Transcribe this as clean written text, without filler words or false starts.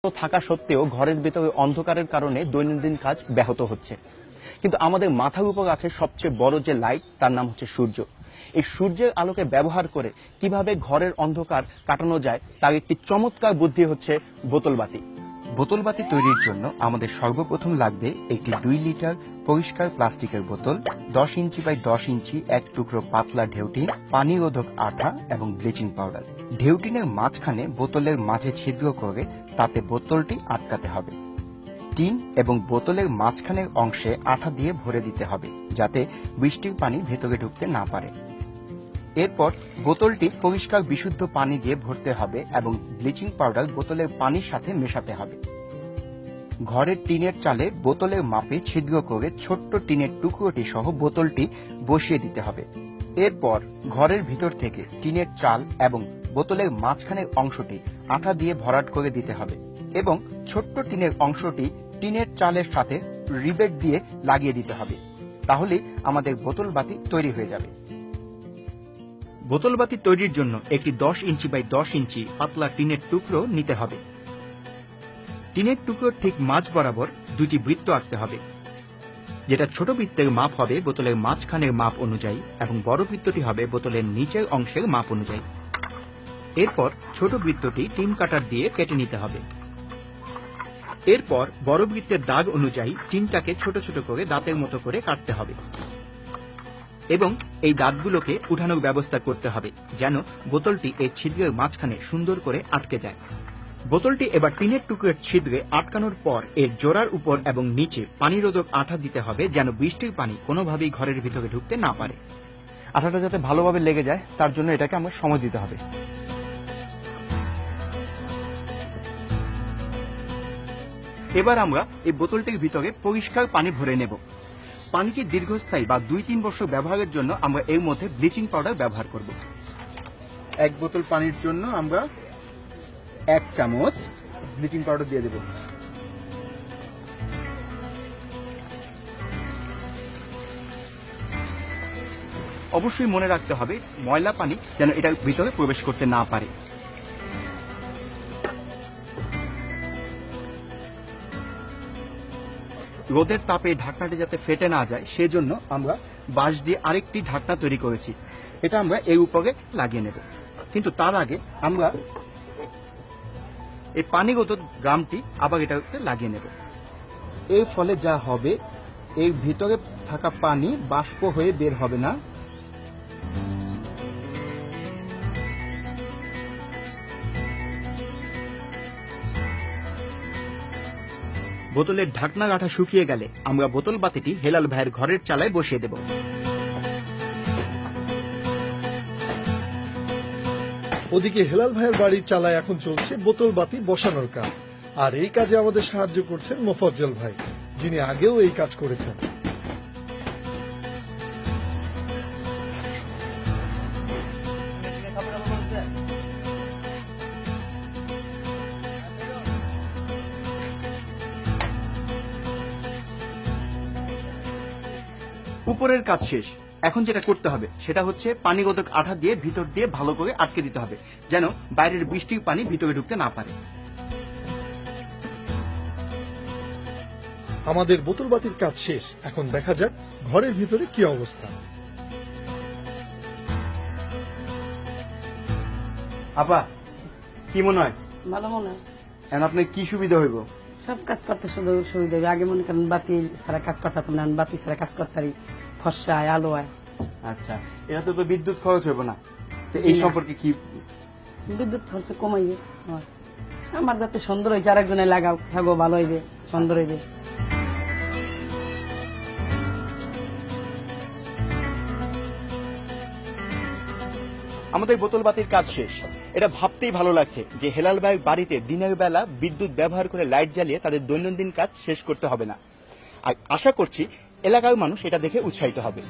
থাকা সত্ত্বেও ঘরের ভেতরে অন্ধকারের কারণে দৈনন্দিন কাজ ব্যাহত হচ্ছে। কিন্তু আমাদের মাথার উপর আছে সবচেয়ে বড় যে লাইট, তার নাম হচ্ছে সূর্য। এই সূর্যের আলোকে ব্যবহার করে কিভাবে ঘরের অন্ধকার কাটানো যায় তার একটি চমৎকার বুদ্ধি হচ্ছে বোতলবাতি। বোতলবাতি তৈরির জন্য আমাদের সর্বপ্রথম লাগবে একটি 2 লিটার পরিষ্কার প্লাস্টিকের বোতল, 10 ইঞ্চি বাই 10 ইঞ্চি এক টুকরো পাতলা ঢেউটিন, পানি রোধক আঠা এবং ব্লিচিং পাউডার। ঢেউটিনের মাঝখানে বোতলের মাঝে ছিদ্র করে তাতে বোতলটি আটকাতে হবে। টিন এবং বোতলের মাঝখানের অংশে আঠা দিয়ে ভরে দিতে হবে যাতে বৃষ্টির পানি ভেতরে ঢুকতে না পারে। এরপর বোতলটি পরিষ্কার বিশুদ্ধ পানি দিয়ে ভরতে হবে এবং ব্লিচিং পাউডার বোতলের পানির সাথে মেশাতে হবে। ঘরের টিনের চালে বোতলের মাপে ছিদ্র করে ছোট্ট টিনের টুকরোটি সহ বোতলটি বসিয়ে দিতে হবে। এরপর ঘরের ভিতর থেকে টিনের চাল এবং বোতলের মাঝখানের অংশটি আঠা দিয়ে ভরাট করে দিতে হবে এবং ছোট্ট টিনের অংশটি টিনের চালের সাথে রিবেট দিয়ে লাগিয়ে দিতে হবে। তাহলেই আমাদের বোতল বাতি তৈরি হয়ে যাবে। বোতলবাতি তৈরির জন্য একটি 10 ইঞ্চি বাই 10 ইঞ্চি পাতলা টিনের টুকরো নিতে হবে। টিনের টুকরোর ঠিক মাঝ বরাবর দুটি বৃত্ত আঁকতে হবে, যেটা ছোট বৃত্তের মাপ হবে বোতলের মাঝখানের মাপ অনুযায়ী এবং বড় বৃত্তটি হবে বোতলের নিচের অংশের মাপ অনুযায়ী। এরপর ছোট বৃত্তটি টিন কাটার দিয়ে কেটে নিতে হবে। এরপর বড় বৃত্তের দাগ অনুযায়ী টিনটাকে ছোট ছোট করে দাঁতের মতো করে কাটতে হবে এবং এই দাঁতগুলোকে উঠানোর ব্যবস্থা করতে হবে যেন বোতলটি এই ছিদ্রের মাঝখানে সুন্দর করে আটকে যায়। বোতলটি এবার টিনের টুকরোর ছিদ্রে আটকানোর পর এর জোড়ার উপর এবং নিচে পানিরোধক আঠা দিতে হবে যেন বৃষ্টির পানি কোনোভাবেই ঘরের ভিতরে ঢুকতে না পারে। আঠাটা যাতে ভালোভাবে লেগে যায় তার জন্য এটাকে আমরা সময় দিতে হবে। এবার আমরা এই বোতলটির ভিতরে পরিষ্কার পানি ভরে নেব। পানিটি দীর্ঘস্থায়ী বা 2-3 বছর ব্যবহারের জন্য আমরা এর মধ্যে ব্লিচিং পাউডার ব্যবহার করব। এক বোতল পানির জন্য আমরা 1 চামচ ব্লিচিং পাউডার দিয়ে দেব। অবশ্যই মনে রাখতে হবে ময়লা পানি যেন এটার ভিতরে প্রবেশ করতে না পারে। রোদের তাপে ঢাকনাটি যাতে ফেটে না যায় সেজন্য আমরা বাঁশ দিয়ে আরেকটি ঢাকনা তৈরি করেছি, এটা আমরা এর উপরে লাগিয়ে নেব। কিন্তু তার আগে আমরা এই পানিগত ড্রামটি আবার এটাতে লাগিয়ে নেব। এর ফলে যা হবে, এর ভিতরে থাকা পানি বাষ্প হয়ে বের হবে না। বোতলের ঢাকনা গাঁঠা শুকিয়ে গেলে আমরা বোতল বাতিটি হেলাল ভাইয়ের ঘরের চালায় বসিয়ে দেব। ওদিকে হেলাল ভাইয়ের বাড়ির চালায় এখন চলছে বোতল বাতি বসানোর কাজ, আর এই কাজে আমাদের সাহায্য করছেন মোফাজ্জল ভাই, যিনি আগেও এই কাজ করেছেন। উপরের কাজ শেষ। এখন যেটা করতে হবে সেটা হচ্ছে পানিগত আঠা দিয়ে ভিতর দিয়ে ভালো করে আটকে দিতে হবে যেন বাইরের বৃষ্টির পানি ভিতরে ঢুকতে না পারে। আমাদের বোতল বাতির কাজ শেষ, এখন দেখা যাক ঘরের ভিতরে কি অবস্থা। আপা, কি মনে হয়? ভালো মনে হয়। এখন আপনার কি সুবিধা হইব? সব কাজ করতে সুবিধা হবে। আগে মনে করেন বাতি ছাড়া কাজ করতাম না, বাতি ছাড়া কাজ করতারি, ফর্সা আয়, আলো আয়। আচ্ছা, এটাতে তো বিদ্যুৎ খরচ হইব না, তো এই সম্পর্কে কি? বিদ্যুৎ খরচ কমাইবে আমার যাতে সুন্দর হয়েছে, আরেকজনে লাগাও থাকো, ভালো হইবে, সুন্দর হইবে। আমাদের বোতল বাতির কাজ শেষ। এটা ভাবতেই ভালো লাগছে যে হেলাল ভাইয়ের বাড়িতে দিনের বেলা বিদ্যুৎ ব্যবহার করে লাইট জ্বালিয়ে তাদের দৈনন্দিন কাজ শেষ করতে হবে না। আর আশা করছি এলাকার মানুষ এটা দেখে উৎসাহিত হবে।